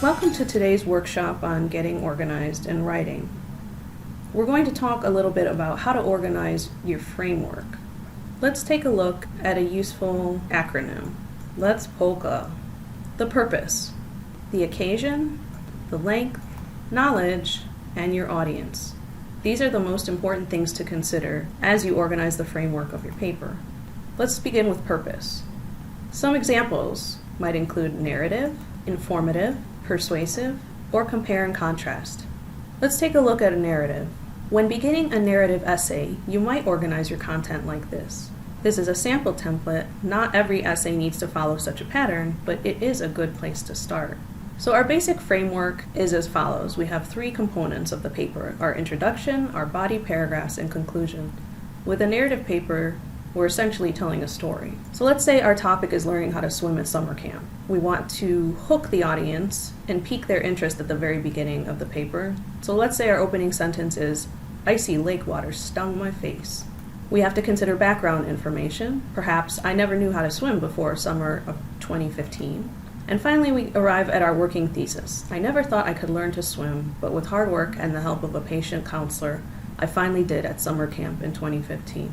Welcome to today's workshop on getting organized and writing. We're going to talk a little bit about how to organize your framework. Let's take a look at a useful acronym. Let's polka. The purpose, the occasion, the length, knowledge, and your audience. These are the most important things to consider as you organize the framework of your paper. Let's begin with purpose. Some examples might include narrative, informative, persuasive, or compare and contrast. Let's take a look at a narrative. When beginning a narrative essay, you might organize your content like this. This is a sample template. Not every essay needs to follow such a pattern, but it is a good place to start. So our basic framework is as follows. We have three components of the paper: our introduction, our body paragraphs, and conclusion. With a narrative paper, we're essentially telling a story. So let's say our topic is learning how to swim at summer camp. We want to hook the audience and pique their interest at the very beginning of the paper. So let's say our opening sentence is, "Icy lake water stung my face." We have to consider background information. Perhaps I never knew how to swim before summer of 2015. And finally, we arrive at our working thesis. I never thought I could learn to swim, but with hard work and the help of a patient counselor, I finally did at summer camp in 2015.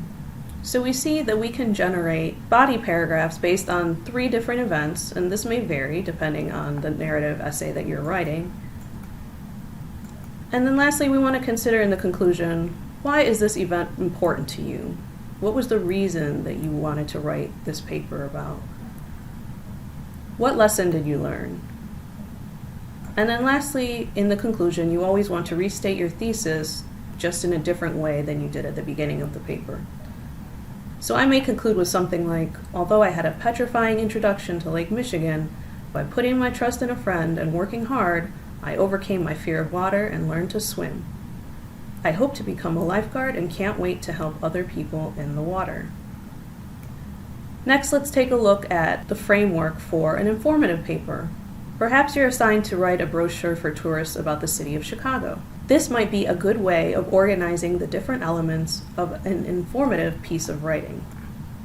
So we see that we can generate body paragraphs based on three different events, and this may vary depending on the narrative essay that you're writing. And then lastly, we want to consider in the conclusion, why is this event important to you? What was the reason that you wanted to write this paper about? What lesson did you learn? And then lastly, in the conclusion, you always want to restate your thesis just in a different way than you did at the beginning of the paper. So I may conclude with something like, although I had a petrifying introduction to Lake Michigan, by putting my trust in a friend and working hard, I overcame my fear of water and learned to swim. I hope to become a lifeguard and can't wait to help other people in the water. Next, let's take a look at the framework for an informative paper. Perhaps you're assigned to write a brochure for tourists about the city of Chicago. This might be a good way of organizing the different elements of an informative piece of writing.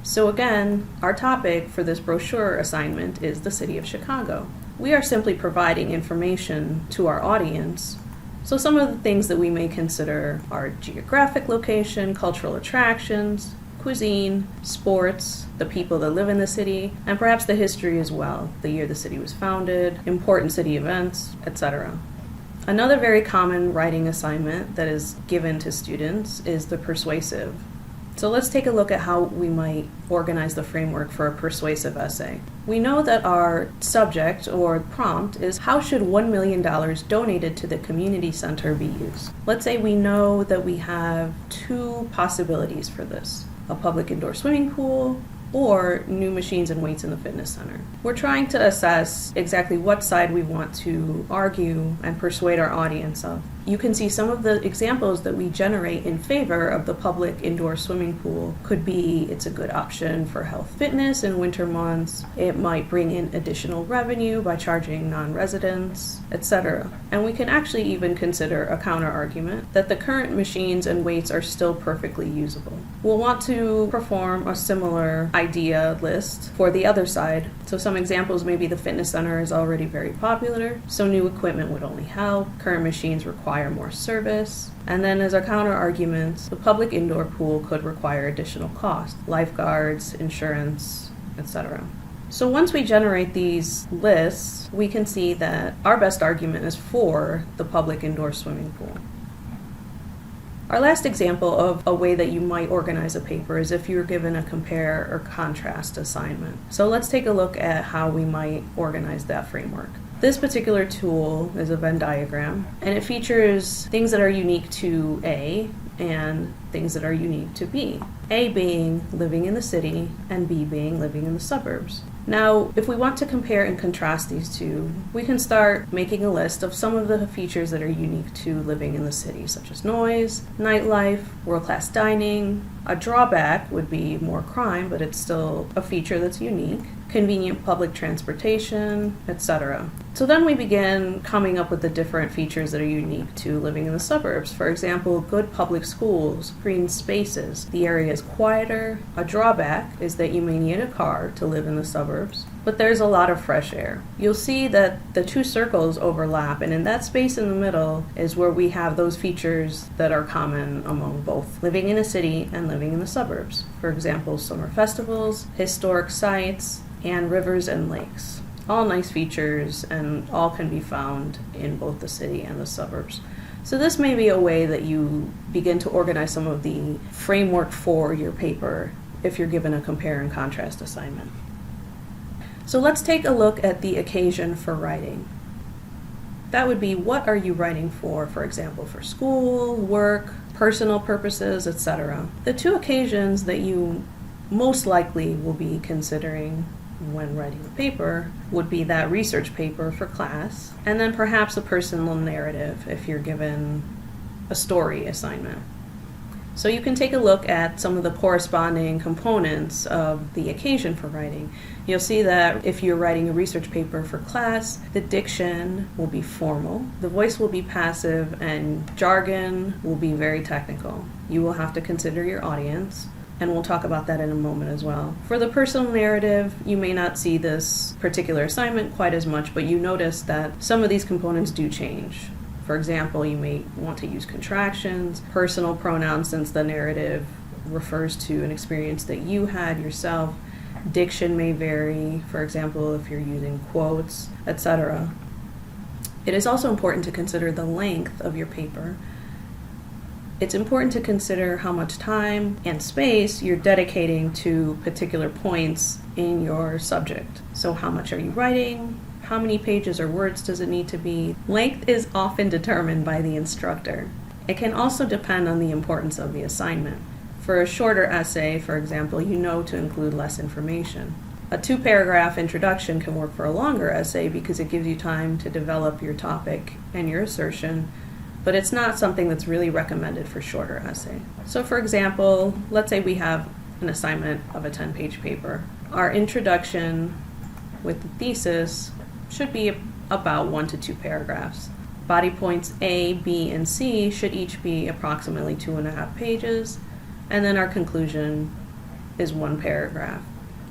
So again, our topic for this brochure assignment is the city of Chicago. We are simply providing information to our audience. So some of the things that we may consider are geographic location, cultural attractions, cuisine, sports, the people that live in the city, and perhaps the history as well, the year the city was founded, important city events, etc. Another very common writing assignment that is given to students is the persuasive. So let's take a look at how we might organize the framework for a persuasive essay. We know that our subject or prompt is, how should $1 million donated to the community center be used? Let's say we know that we have two possibilities for this: a public indoor swimming pool or new machines and weights in the fitness center. We're trying to assess exactly what side we want to argue and persuade our audience of. You can see some of the examples that we generate in favor of the public indoor swimming pool could be it's a good option for health fitness in winter months, it might bring in additional revenue by charging non-residents, etc. And we can actually even consider a counter argument that the current machines and weights are still perfectly usable. We'll want to perform a similar idea list for the other side. So some examples may be the fitness center is already very popular, so new equipment would only help, current machines require more service, and then as our counter arguments, the public indoor pool could require additional cost, lifeguards, insurance, etc. So once we generate these lists, we can see that our best argument is for the public indoor swimming pool. Our last example of a way that you might organize a paper is if you're given a compare or contrast assignment. So let's take a look at how we might organize that framework. This particular tool is a Venn diagram, and it features things that are unique to A and things that are unique to B. A being living in the city, and B being living in the suburbs. Now, if we want to compare and contrast these two, we can start making a list of some of the features that are unique to living in the city, such as noise, nightlife, world-class dining. A drawback would be more crime, but it's still a feature that's unique, convenient public transportation, etc. So then we begin coming up with the different features that are unique to living in the suburbs. For example, good public schools, green spaces, the area is quieter. A drawback is that you may need a car to live in the suburbs, but there's a lot of fresh air. You'll see that the two circles overlap, and in that space in the middle is where we have those features that are common among both living in a city and living in the suburbs. For example, summer festivals, historic sites, and rivers and lakes. All nice features, and all can be found in both the city and the suburbs. So this may be a way that you begin to organize some of the framework for your paper if you're given a compare and contrast assignment. So let's take a look at the occasion for writing. That would be, what are you writing for example, for school, work, personal purposes, etc. The two occasions that you most likely will be considering when writing a paper would be that research paper for class, and then perhaps a personal narrative if you're given a story assignment. So you can take a look at some of the corresponding components of the occasion for writing. You'll see that if you're writing a research paper for class, the diction will be formal, the voice will be passive, and jargon will be very technical. You will have to consider your audience, and we'll talk about that in a moment as well. For the personal narrative, you may not see this particular assignment quite as much, but you notice that some of these components do change. For example, you may want to use contractions, personal pronouns since the narrative refers to an experience that you had yourself. Diction may vary, for example, if you're using quotes, etc. It is also important to consider the length of your paper. It's important to consider how much time and space you're dedicating to particular points in your subject. So how much are you writing? How many pages or words does it need to be? Length is often determined by the instructor. It can also depend on the importance of the assignment. For a shorter essay, for example, you know to include less information. A 2-paragraph introduction can work for a longer essay because it gives you time to develop your topic and your assertion, but it's not something that's really recommended for shorter essay. So for example, let's say we have an assignment of a 10-page paper. Our introduction with the thesis should be about 1 to 2 paragraphs. Body points A, B, and C should each be approximately 2.5 pages, and then our conclusion is 1 paragraph.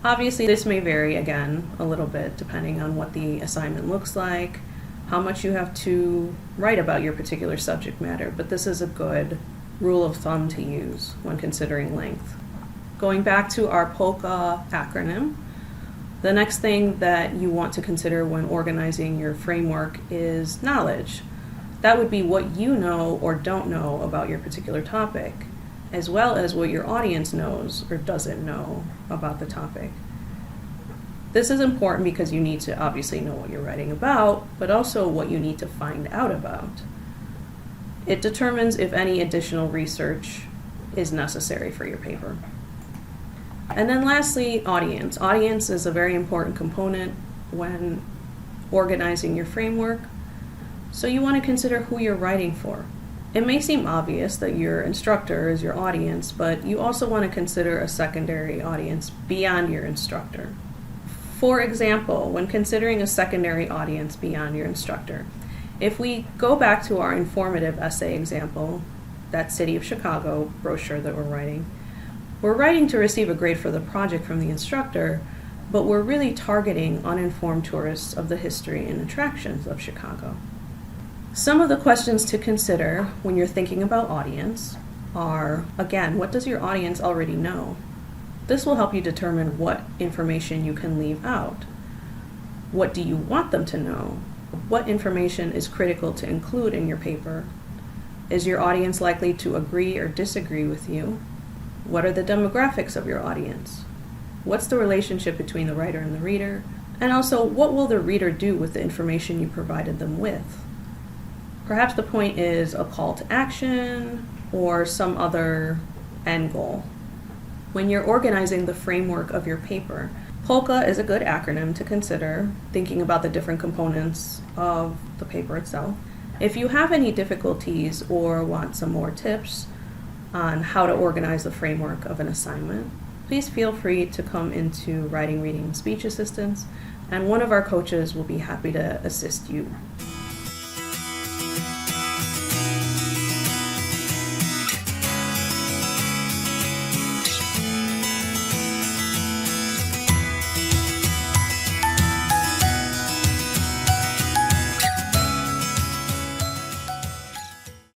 Obviously, this may vary again a little bit depending on what the assignment looks like, how much you have to write about your particular subject matter, but this is a good rule of thumb to use when considering length. Going back to our POLCA acronym, the next thing that you want to consider when organizing your framework is knowledge. That would be what you know or don't know about your particular topic, as well as what your audience knows or doesn't know about the topic. This is important because you need to obviously know what you're writing about, but also what you need to find out about. It determines if any additional research is necessary for your paper. And then lastly, audience. Audience is a very important component when organizing your framework. So you want to consider who you're writing for. It may seem obvious that your instructor is your audience, but you also want to consider a secondary audience beyond your instructor. For example, when considering a secondary audience beyond your instructor, if we go back to our informative essay example, that City of Chicago brochure that we're writing to receive a grade for the project from the instructor, but we're really targeting uninformed tourists of the history and attractions of Chicago. Some of the questions to consider when you're thinking about audience are, again, what does your audience already know? This will help you determine what information you can leave out. What do you want them to know? What information is critical to include in your paper? Is your audience likely to agree or disagree with you? What are the demographics of your audience? What's the relationship between the writer and the reader? And also, what will the reader do with the information you provided them with? Perhaps the point is a call to action or some other end goal. When you're organizing the framework of your paper, POLCA is a good acronym to consider, thinking about the different components of the paper itself. If you have any difficulties or want some more tips on how to organize the framework of an assignment, please feel free to come into Writing, Reading, and Speech Assistance and one of our coaches will be happy to assist you.